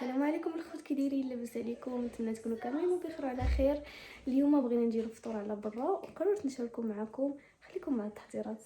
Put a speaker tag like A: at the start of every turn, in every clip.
A: السلام عليكم الخوت، كي دايرين؟ لاباس عليكم؟ نتمنى تكونوا كاملين بخير وعلى خير. اليوم بغينا نديرو فطور على برا وقررت نشاركو معكم. خليكم مع التحضيرات.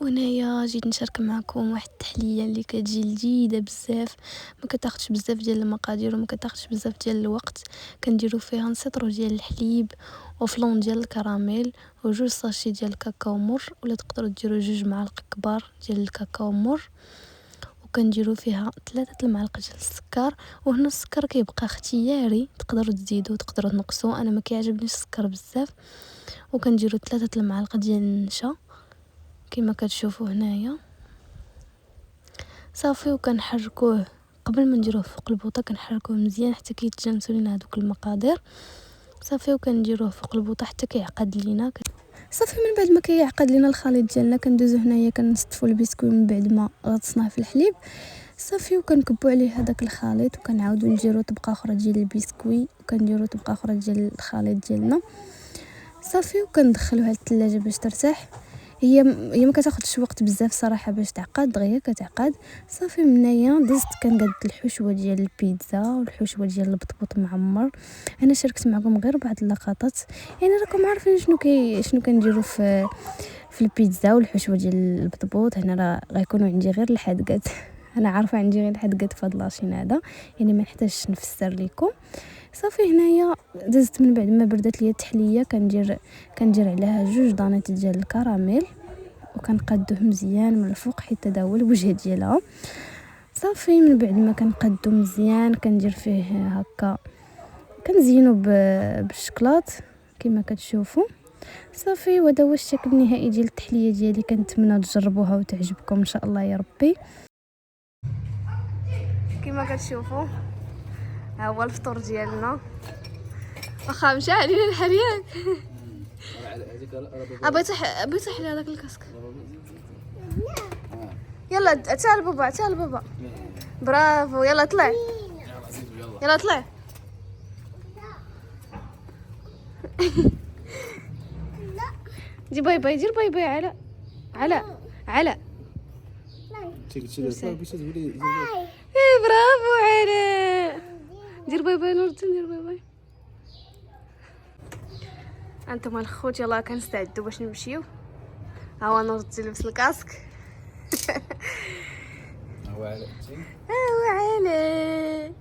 A: وهنايا جيت نشارك معكم واحد التحليه اللي كتجي لذيذه بزاف، ما كتاخذش بزاف ديال المقادير وما كتاخذش بزاف ديال الوقت. كنديرو فيها نص ديال الحليب وفلون ديال الكراميل وجوج ساشي ديال الكاكاو مر، ولا تقدروا ديروا 2 معالق كبار ديال الكاكاو مر، وكنديروا فيها 3 المعالق ديال السكر. وهنا السكر كيبقى اختياري، تقدروا تزيدوا تقدروا تنقصوا، انا ما كيعجبنيش السكر بزاف. وكنديروا 3 المعالق ديال النشا كما كتشوفوا هنايا صافي. وكنحركوه قبل ما نديروه فوق البوطه، كنحركوه مزيان حتى كيتجانسوا لينا هذوك المقادير صافي. وكنديروه فوق البوطه حتى كيعقد لينا صافي. من بعد ما كيعقد لينا الخليط ديالنا كندوزو هنايا كنصطفوا البسكوي من بعد ما غطسناه في الحليب صافي. وكنكبوا عليه هذاك الخليط وكنعاودوا نديروا طبقه اخرى ديال البسكوي وكنديروا طبقه اخرى ديال الخليط ديالنا صافي. وكندخلوها للثلاجه باش ترتاح. هي ما كتاخذش وقت بزاف صراحه باش تعقد، دغيا كتعقد صافي. منايا دزت كنقاد الحشوه ديال البيتزا والحشوه ديال البطبوط معمر. انا شاركت معكم غير بعض اللقطات، يعني راكم عارفين شنو كنديروا في البيتزا والحشوه ديال البطبوط. هنا راه غيكونوا عندي غير الحدقات انا عارفه عندي غير الحدقات في هذا لاشين هذا، يعني ما نحتاجش نفسر لكم صافي. هنايا دزت من بعد ما بردت ليا التحليه كندير عليها 2 دانيت ديال الكراميل وكنقادوه مزيان من الفوق حيت هذا هو الوجه ديالها صافي. من بعد ما كنقادو مزيان كندير فيه هكا كنزينو بالشكلاط كما كتشوفوا صافي. وهذا هو الشكل النهائي ديال التحليه ديالي. كنتمنى تجربوها وتعجبكم ان شاء الله يا ربي. كما كتشوفوا ها هو الفطور ديالنا، واخا مشى علينا الحريان. بغيت صح لي هذاك الكاسك. يلا تعال بابا، تعال بابا، برافو. يلا طلع، يلا طلع. دي باي باي، دير باي باي على علاء. برافو علاء، دير باي باي نور الدين، دير باي باي. انتم الخوت يلا كنستعدوا باش نمشيو. ها هو نور الدين لبس الكاسك.
B: هو علاء
A: ويلي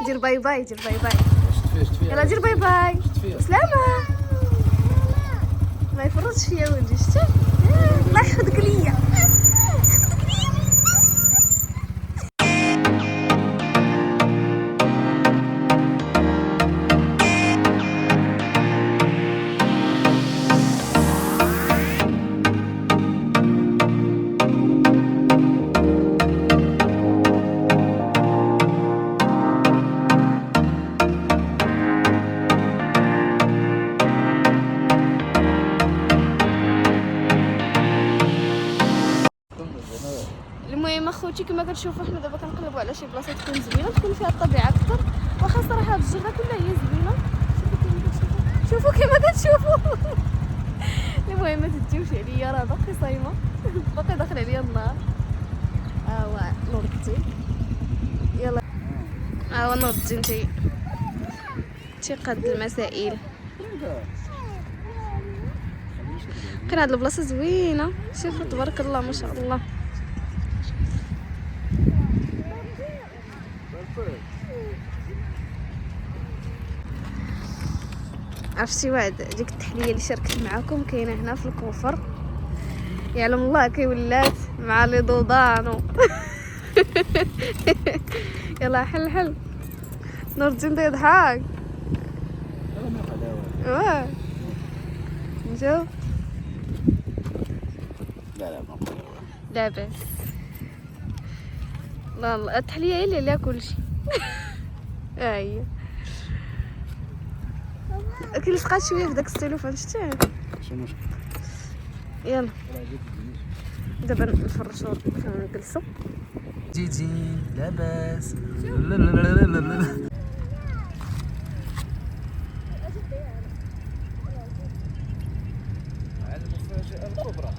A: دير باي باي، دير باي باي. يلا دير باي باي. سلامة. ما يفرطش فيا ولدي، شتي؟ الله يحفظك ليا. المهم اخوتي كما كتشوفوا حنا دابا كنقلبوا على شي بلاصه تكون زوينه، تكون فيها الطبيعه اكثر. واخا صراحه هاد الجره كلها هي زوينه، شوفوا كما كتشوفوا. المهم ما تديوش عليا، راه باقي صايمه باقي داخل عليا النار. ها هو نور الدين، يلا ها هو نور الدين تيقاد المسائل. كان هاد البلاصه زوينه، شوفوا تبارك الله ما شاء الله. عرفتي واحد ديك التحليه اللي شاركت معكم كاينه هنا في الكوفر، يعلم الله كي ولات مع لي ضودانو. يلا حل نور الدين يضحك. واه نشوف.
B: لا
A: لاباس. والله التحليه هي اللي عليها كلشي. ها هي كيلصقات شويه في داك السيلوفان، شتي؟
B: شنو المشكل؟
A: يلا دابا نفرشوا نجلسوا.
B: جيجي لاباس. المفاجأة الكبرى.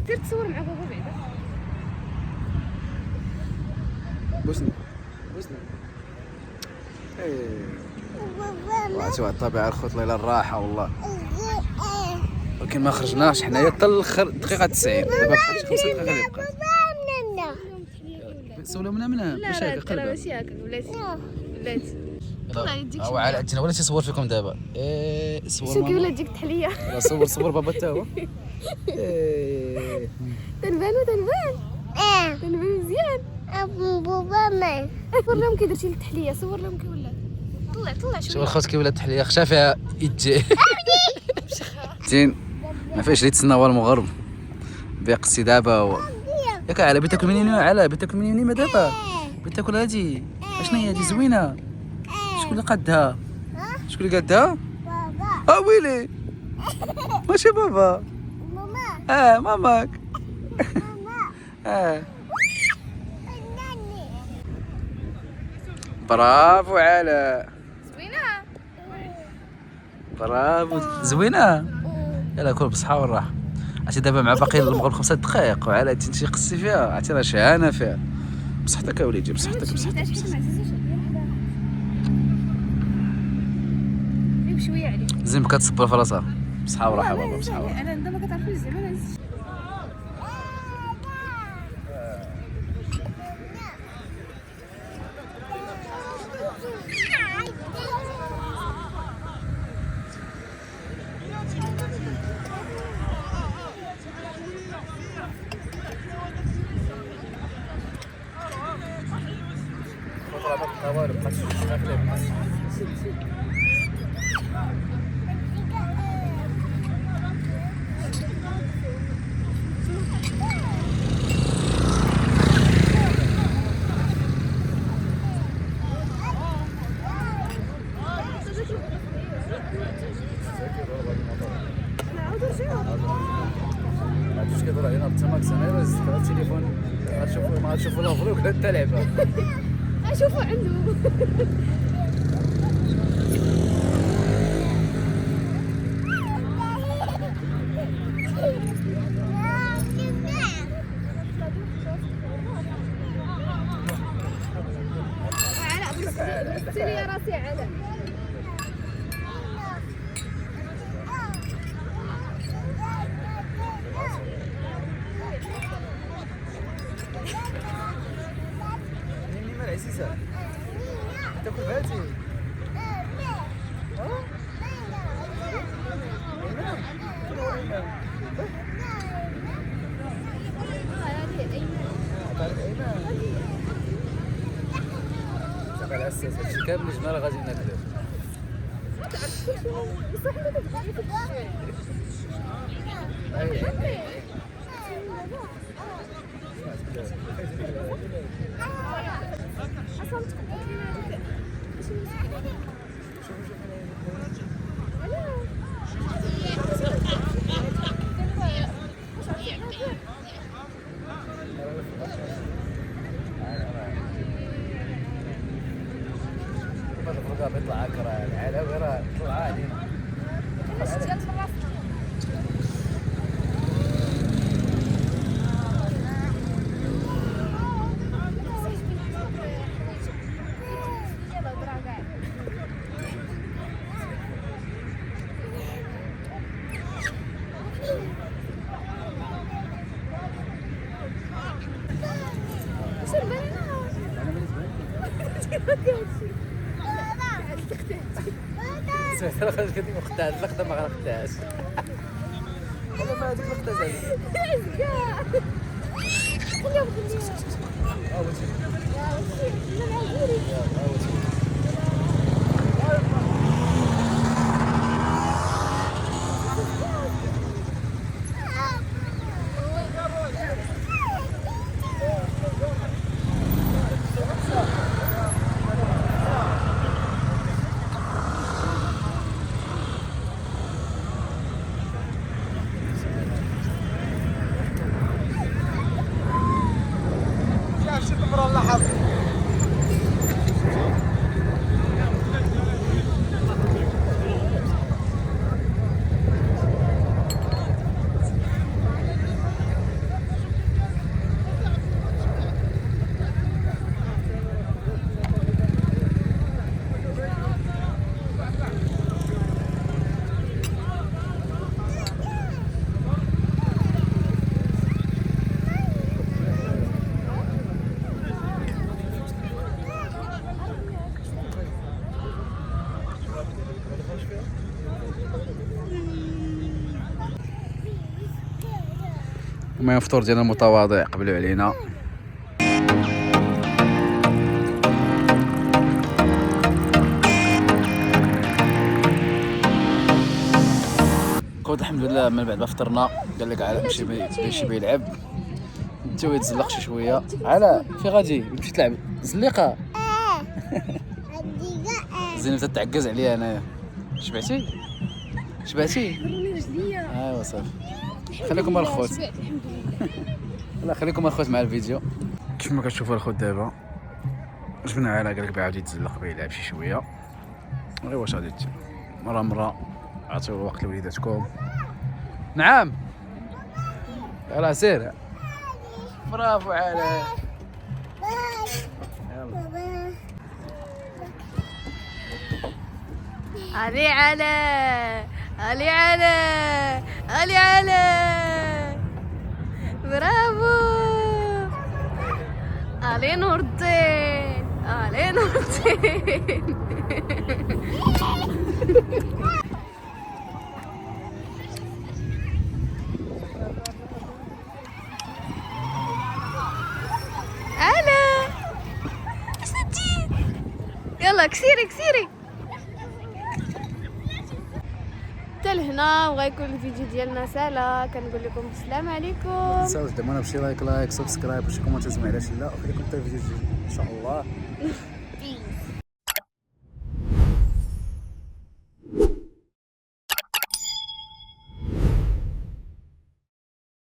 A: دير تصور مع بابا بعدا.
B: بوسني والله شوف الطبيعة الخطلة إلى الراحة والله. ولكن ما خرجناش حنايا حتى الاخر دقيقة 90 دابا بقات 5 دقائق اللي بقات. سولو منها واش هكا
A: لا ماشي هكا بلاتي
B: هو عاد عندنا ولا تيصور فيكم دابا. صور
A: شوفي ولا تجيك التحليه.
B: لا صور بابا حتى هو.
A: تنبان مزيان. بابا ما صور لهم كي درتي التحليه. صور لهم كي ولات. طلع
B: شوف الخوت كي ولات التحليه خشا فيها يتجي. زين ما فيهاش اللي تسنى هو المغرب بيقصي دابا هو. ياك على بغيت تاكل منين على بغيت تاكل منين ما دابا بغيت تاكل هادي. اشنو هي هادي زوينه. شكون اللي قادها؟ شكون اللي قادها؟ بابا. ويلي ماشي بابا. ماما. ماماك. ماما. برافو علاء.
A: زوينه.
B: برافو زوينه. يلا كل بصحه والراحه. عرفتي دابا مع باقي المغرب 5 دقائق وعلاء تمشي قصي فيها. عرفتي راه شهانه فيها. بصحتك يا وليدي بصحتك.
A: شويه عليك.
B: زين بقى تصبر في راسها. بصحه وراحه بابا بصحه وراحه.
A: انا دابا كتعرفي زعما
B: عرفتي كيدور علينا التماك سنه ذكر التليفون غتشوفوا له مبروك حتى اللعبه.
A: اشوفوا عنده. يا راسي علاء.
B: عزيزة تاكل بهاتي. على اساس هادشي كامل جمال غادي ناكلو. بيطلع هكا العلاوي راه طلع علينا.
A: شربنا
B: سمعت راه خرجت كدير وقتها اللقطه ما غنخداهاش والله ما هذيك اللقطه زعما المهم الفطور ديالنا المتواضع قبلوا علينا. كود الحمد لله من بعد ما فطرنا قال لك علاء مشي بيلعب انت يتزلق شي شويه. علاء في غادي يمشي تلعب زليقه زينب تتعكز عليا انايا. شبعتي
A: وريني رجليا.
B: ايوا صافي خليكم الخوت لا خليكم الخوت مع الفيديو. كيف ما كتشوفوا الخوت دابا جبنا علاء قال لك بيعاود يتزلق بيلعب شي شويه غير واش غادي مره عطيو الوقت لوليداتكم. نعم يلاه سير برافو علاء يلا
A: علي علي برافو علي نور الدين على اسنتي يلا كسيري حتى لهنا وغيكون الفيديو ديالنا سالا. كنقول لكم السلام عليكم.
B: ما تنساوش دعمونا بشي لايك سبسكرايب وشي كومنت زعما علاش لا. وخليكم حتى الفيديو ان شاء الله.